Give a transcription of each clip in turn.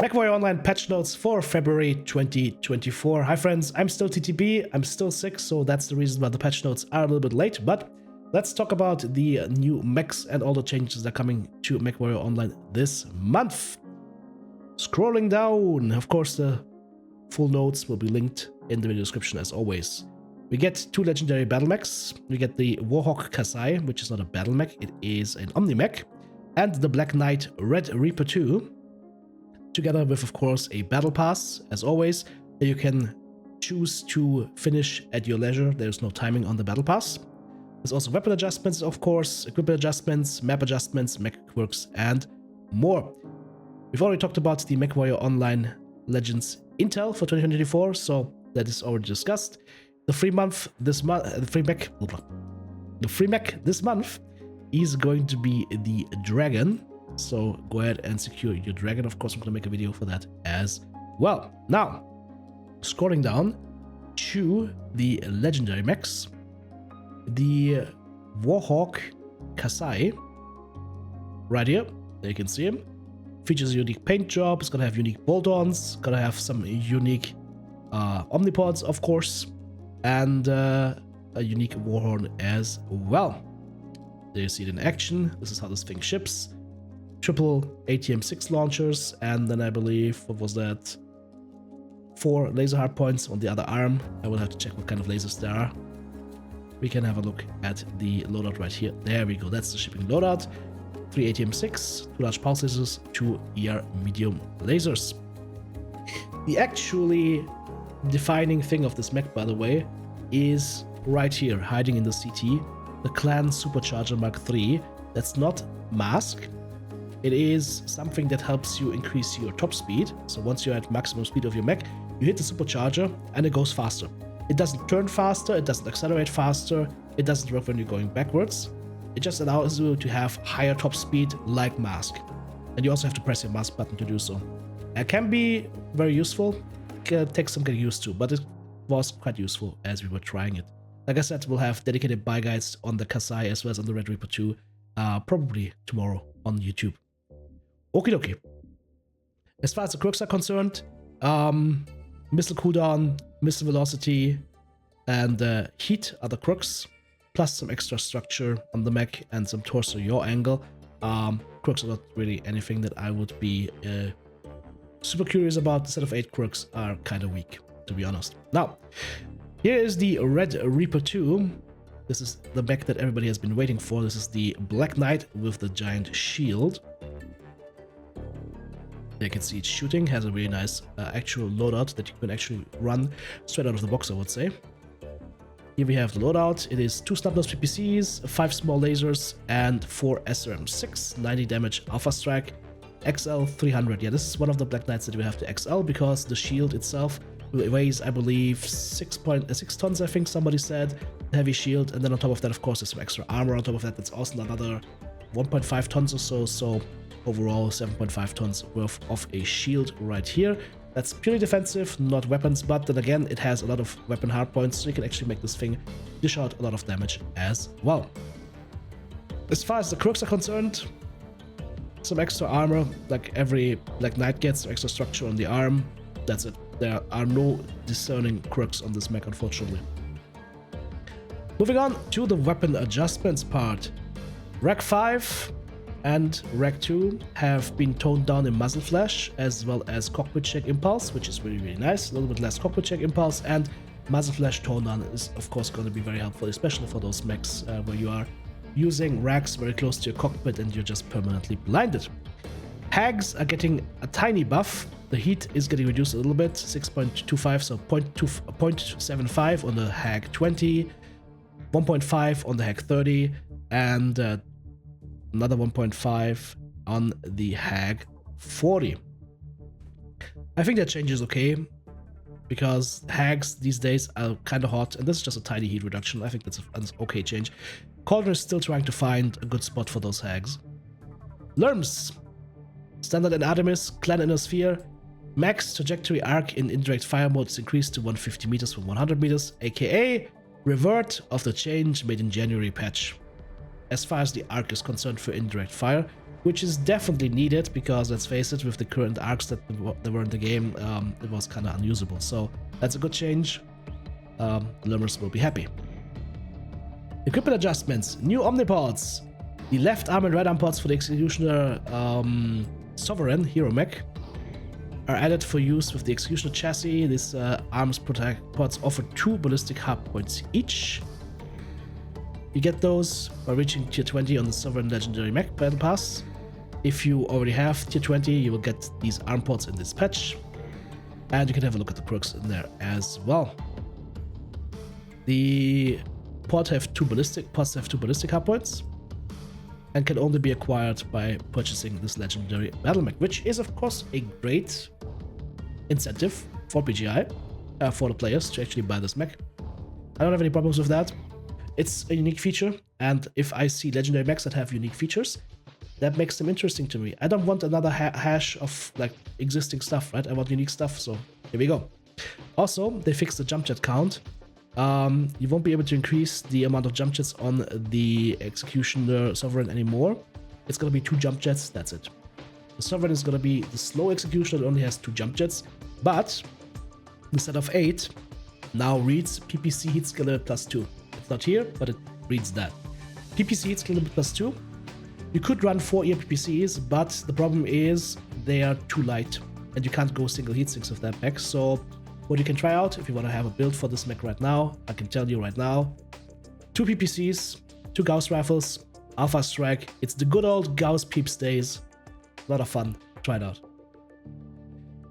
Mechwarrior Online patch notes for February 2024. Hi friends, I'm still TTB, I'm still sick, so that's the reason why the patch notes are a little bit late, but let's talk about the new mechs and all the changes that are coming to Mechwarrior Online this month. Scrolling down, of course the full notes will be linked in the video description as always. We get two legendary battle mechs. We get the Warhawk KASAI, which is not a battle mech, it is an Omni mech, and the Black Knight Red Reaper 2. Together with, of course, a battle pass, as always, that you can choose to finish at your leisure. There's no timing on the battle pass. There's also weapon adjustments, of course, equipment adjustments, map adjustments, mech quirks, and more. We've already talked about the Mechwarrior Online Legends Intel for 2024, so that is already discussed. The free mech this month is going to be the Dragon. So go ahead and secure your dragon. Of course, I'm going to make a video for that as well. Now, scrolling down to the legendary mechs, the Warhawk KASAI, right here, there you can see him, features a unique paint job. It's going to have unique bolt-ons, going to have some unique omnipods, of course, and a unique warhorn as well. There you see it in action. This is how this thing ships. Triple ATM-6 launchers, and then I believe, what was that? 4 laser hardpoints on the other arm. I will have to check what kind of lasers there are. We can have a look at the loadout right here. There we go, that's the shipping loadout. 3 ATM-6, 2 large pulse lasers, 2 ER medium lasers. The actually defining thing of this mech, by the way, is right here, hiding in the CT, the Clan Supercharger Mark III. That's not mask. It is something that helps you increase your top speed. So once you're at maximum speed of your mech, you hit the supercharger and it goes faster. It doesn't turn faster, it doesn't accelerate faster, it doesn't work when you're going backwards. It just allows you to have higher top speed like mask. And you also have to press your mask button to do so. It can be very useful, it takes some getting used to, but it was quite useful as we were trying it. Like I said, we'll have dedicated buy guides on the KASAI as well as on the Red Reaper 2, probably tomorrow on YouTube. Okie dokie. As far as the quirks are concerned, missile cooldown, missile velocity, and heat are the quirks, plus some extra structure on the mech and some torso yaw angle. Quirks are not really anything that I would be super curious about. The set of 8 quirks are kind of weak, to be honest. Now, here is the Red Reaper 2. This is the mech that everybody has been waiting for. This is the Black Knight with the giant shield. You can see it shooting, has a really nice actual loadout that you can actually run straight out of the box, I would say. Here we have the loadout. It is 2 snub-nose PPCs, 5 small lasers, and 4 SRM-6, 90 damage Alpha Strike, XL 300. Yeah, this is one of the Black Knights that we have to XL because the shield itself weighs, I believe, 6 tons, I think somebody said, heavy shield, and then on top of that, of course, there's some extra armor on top of that. That's also another 1.5 tons or so, so overall 7.5 tons worth of a shield right here. That's purely defensive, not weapons, but then again it has a lot of weapon hardpoints, so you can actually make this thing dish out a lot of damage as well. As far as the quirks are concerned, some extra armor, like every Black Knight gets, extra structure on the arm. That's it. There are no discerning quirks on this mech, unfortunately. Moving on to the weapon adjustments part. Rack 5 and Rack 2 have been toned down in muzzle flash as well as cockpit check impulse, which is really, really nice. A little bit less cockpit check impulse, and muzzle flash tone down is of course going to be very helpful, especially for those mechs where you are using racks very close to your cockpit and you're just permanently blinded. Hags are getting a tiny buff. The heat is getting reduced a little bit, 6.25, so 0.75 on the Hag 20, 1.5 on the Hag 30, and another 1.5 on the Hag 40. I think that change is okay, because Hags these days are kind of hot, and this is just a tiny heat reduction. I think that's an okay change. Cauldron is still trying to find a good spot for those Hags. Lerms. Standard and Artemis, Clan Inner Sphere. Max trajectory arc in indirect fire mode is increased to 150 meters from 100 meters, aka revert of the change made in January patch. As far as the arc is concerned for indirect fire, which is definitely needed because, let's face it, with the current arcs that were in the game, it was kind of unusable. So that's a good change. Learners will be happy. Equipment adjustments. New omnipods. The left arm and right arm pods for the Executioner Sovereign Hero Mech are added for use with the Executioner chassis. These arms protect pods offer 2 ballistic hard points each. You get those by reaching tier 20 on the Sovereign Legendary Mech Battle Pass. If you already have tier 20, you will get these arm pods in this patch. And you can have a look at the quirks in there as well. The pods have 2 ballistic hard points and can only be acquired by purchasing this legendary battle mech, which is of course a great incentive for PGI, for the players to actually buy this mech. I don't have any problems with that. It's a unique feature, and if I see legendary mechs that have unique features, that makes them interesting to me. I don't want another hash of like existing stuff, right? I want unique stuff, so here we go. Also, they fixed the jump jet count. You won't be able to increase the amount of jump jets on the Executioner Sovereign anymore. It's gonna be 2 jump jets, that's it. The Sovereign is gonna be the slow Executioner that only has 2 jump jets, but instead of 8, now reads PPC heat skill limit +2. It's not here, but it reads that. PPC heat skill limit +2. You could run 4 ear PPCs, but the problem is they are too light, and you can't go single heat sinks with that mech. So what you can try out, if you want to have a build for this mech right now, I can tell you right now, 2 PPCs, 2 Gauss rifles, Alpha Strike. It's the good old Gauss peeps days. A lot of fun. Try it out.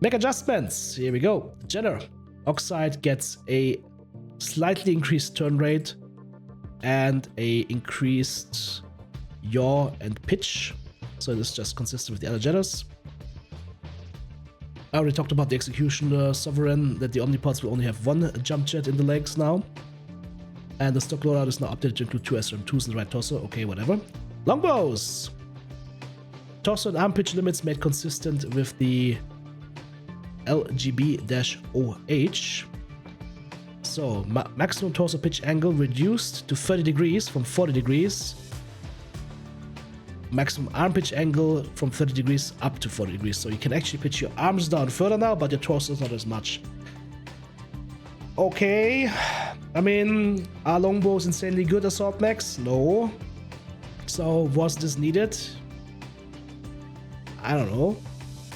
Mech adjustments. Here we go. Jenner. Oxide gets a slightly increased turn rate and a increased yaw and pitch. So this is just consistent with the other Jenners. I already talked about the Executioner Sovereign, that the Omnipods will only have 1 jump jet in the legs now. And the stock loadout is now updated to include 2 SRM2s in the right torso. Okay, whatever. Longbows! Torso and arm pitch limits made consistent with the LGB-OH. So, maximum torso pitch angle reduced to 30 degrees from 40 degrees. Maximum arm pitch angle from 30 degrees up to 40 degrees. So you can actually pitch your arms down further now, but your torso is not as much. Okay. I mean, are longbows insanely good assault mechs? No. So was this needed? I don't know.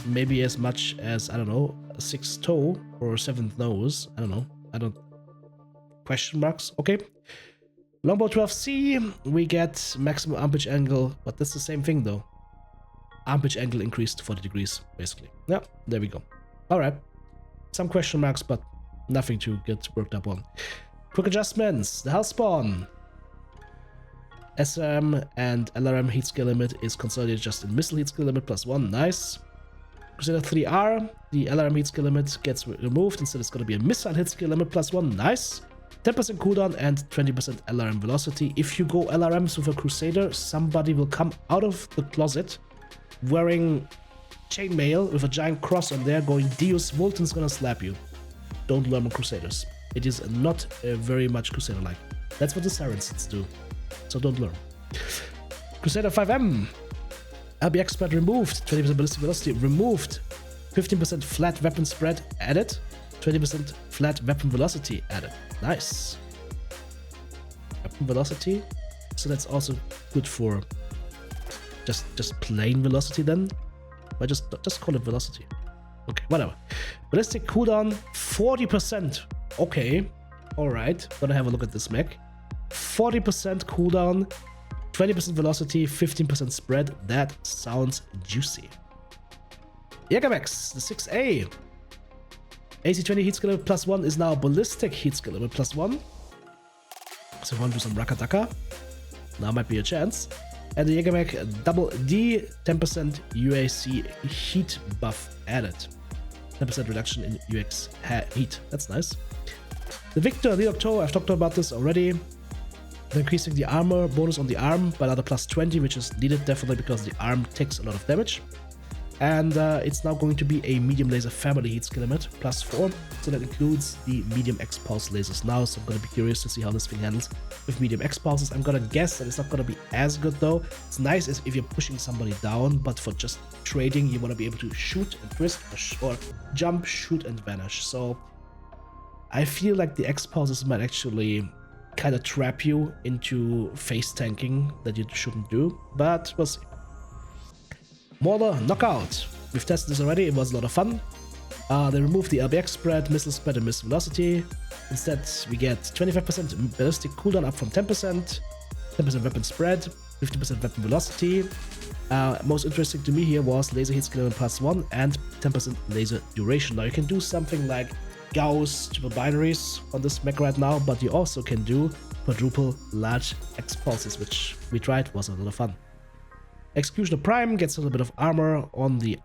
Maybe as much as, I don't know, a 6th toe or a 7th nose. I don't know. Question marks. Okay. Longbow 12C, we get maximum arm pitch angle, but that's the same thing though. Arm pitch angle increased to 40 degrees, basically. Yeah, there we go. Alright. Some question marks, but nothing to get worked up on. Quick adjustments. The Hellspawn. SM and LRM heat skill limit is consolidated just in missile heat skill limit +1. Nice. Crusader 3R, the LRM heat skill limit gets removed. Instead, it's going to be a missile hit skill limit +1. Nice. 10% cooldown and 20% LRM velocity. If you go LRMs with a Crusader, somebody will come out of the closet wearing chainmail with a giant cross on there going, Deus Volton's gonna slap you. Don't learn on Crusaders. It is not very much Crusader-like. That's what the Saracens do. So don't learn. Crusader 5M. LBX spread removed. 20% ballistic velocity removed. 15% flat weapon spread added. 20% flat weapon velocity added. Nice. Weapon velocity. So that's also good for just plain velocity then. But just call it velocity. Okay, whatever. Ballistic cooldown 40%. Okay. Alright. Gonna have a look at this mech. 40% cooldown, 20% velocity, 15% spread. That sounds juicy. Jägermechs, the 6A. AC20 heat skill limit +1 is now ballistic heat skill limit +1. So if you want to do some Rakataka, now might be a chance. And the Jägermech double D, 10% UAC heat buff added. 10% reduction in UX heat. That's nice. The Victor, the Octo, I've talked about this already. They're increasing the armor bonus on the arm by another +20, which is needed definitely because the arm takes a lot of damage. And it's now going to be a medium laser family heat skill limit +4, so that includes the medium X pulse lasers now. So I'm gonna be curious to see how this thing handles with medium X pulses. I'm gonna guess that it's not gonna be as good though. It's nice if you're pushing somebody down, but for just trading, you want to be able to shoot and twist or jump, shoot and vanish. So I feel like the X pulses might actually kind of trap you into face tanking that you shouldn't do, but we'll see. Mortar Knockout. We've tested this already, it was a lot of fun. They removed the LBX spread, missile spread, and missile velocity. Instead, we get 25% ballistic cooldown up from 10%, 10% weapon spread, 50% weapon velocity. Most interesting to me here was laser hit skill +1 and 10% laser duration. Now you can do something like Gauss triple binaries on this mech right now, but you also can do quadruple large X pulses, which we tried, was a lot of fun. Executioner Prime gets a little bit of armor on the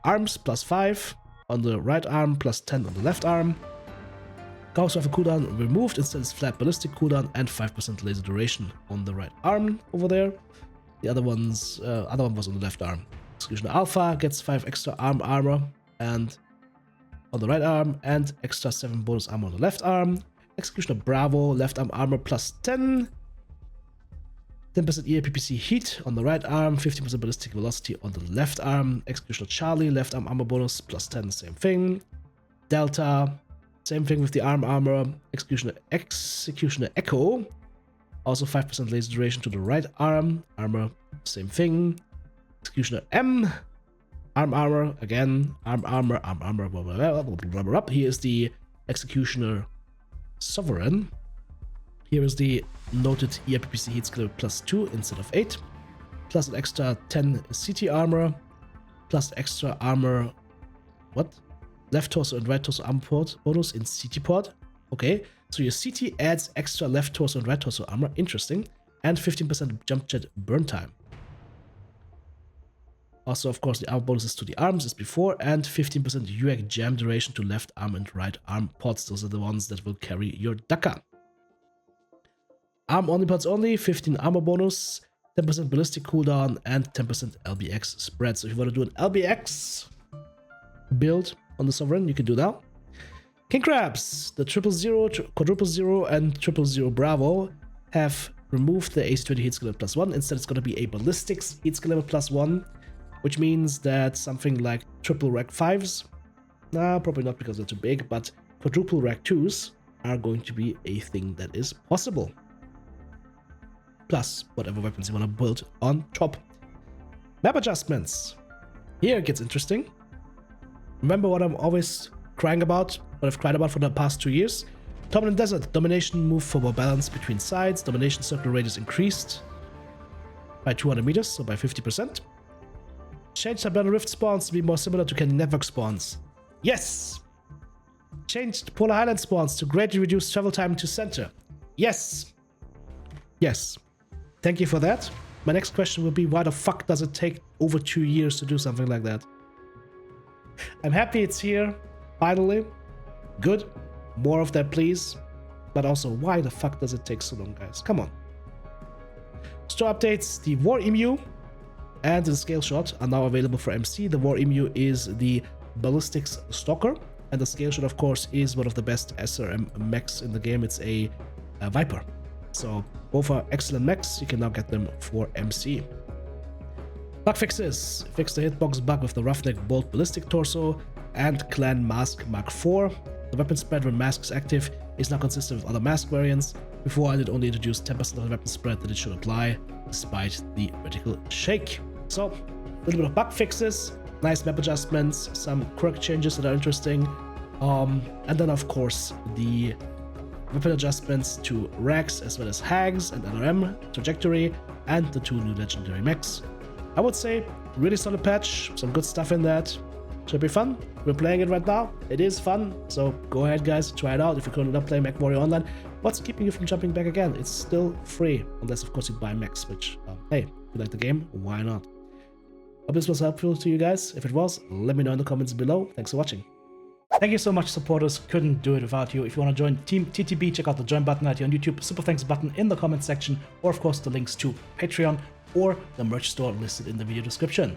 arms, +5, on the right arm, +10 on the left arm. Gauss rifle cooldown removed, instead it's flat ballistic cooldown and 5% laser duration on the right arm over there. The other one was on the left arm. Executioner Alpha gets 5 extra armor and on the right arm, and extra 7 bonus armor on the left arm. Executioner Bravo, left arm armor +10. 10% EAPPC heat on the right arm, 15% ballistic velocity on the left arm. Executioner Charlie, left arm armor bonus +10, same thing. Delta, same thing with the arm armor. Executioner Echo, also 5% laser duration to the right arm. Armor, same thing. Executioner M, arm armor, again, arm armor, blah, blah, blah. Here is the Executioner Sovereign. Here is the noted EAPPC heat skill +2 instead of 8, plus an extra 10 CT armor, plus extra armor, what? Left torso and right torso armor port bonus in CT port. Okay, so your CT adds extra left torso and right torso armor, interesting, and 15% jump jet burn time. Also, of course, the armor bonuses to the arms as before, and 15% UAC jam duration to left arm and right arm ports. Those are the ones that will carry your Daka. Arm only pods only, 15 armor bonus, 10% ballistic cooldown, and 10% LBX spread. So if you want to do an LBX build on the Sovereign, you can do that. King Crabs, the 000, quadruple 0, and 000 Bravo have removed the AC20 heat skill limit +1. Instead, it's going to be a ballistics heat skill limit +1, which means that something like triple rack 5s, nah, probably not because they're too big, but quadruple rack 2s are going to be a thing that is possible. Plus whatever weapons you want to build on top. Map adjustments. Here it gets interesting. Remember what I'm always crying about, what I've cried about for the past 2 years? Dominant Desert. Domination moved for more balance between sides. Domination circle radius increased by 200 meters, so by 50%. Changed Subliminal Rift spawns to be more similar to Canyon Network spawns. Yes! Changed Polar Highland spawns to greatly reduce travel time to center. Yes! Yes. Thank you for that. My next question will be, why the fuck does it take over 2 years to do something like that? I'm happy it's here, finally. Good. More of that, please. But also, why the fuck does it take so long, guys? Come on. Store updates. The War Emu and the Scale Shot are now available for MC. The War Emu is the Ballistics Stalker, and the Scale Shot, of course, is one of the best SRM mechs in the game. It's a Viper. So both are excellent mechs. You can now get them for MC. Bug fixes. Fix the hitbox bug with the Roughneck Bolt Ballistic Torso and Clan Mask Mark IV. The weapon spread when mask is active is now consistent with other mask variants. Before, I did only introduce 10% of the weapon spread that it should apply, despite the vertical shake. So, a little bit of bug fixes, nice map adjustments, some quirk changes that are interesting, and then of course the weapon adjustments to racks as well as hags and LRM trajectory, and the 2 new legendary mechs. I would say really solid patch, some good stuff in that. Should be fun. We're playing it right now. It is fun, so go ahead guys, try it out. If you're currently not playing Mechwarrior Online, what's keeping you from jumping back again? It's still free, unless of course you buy mechs, which, hey, if you like the game, why not? Hope this was helpful to you guys. If it was, let me know in the comments below. Thanks for watching. Thank you so much, supporters. Couldn't do it without you. If you want to join Team TTB, check out the join button right here on YouTube, super thanks button in the comment section, or of course the links to Patreon or the merch store listed in the video description.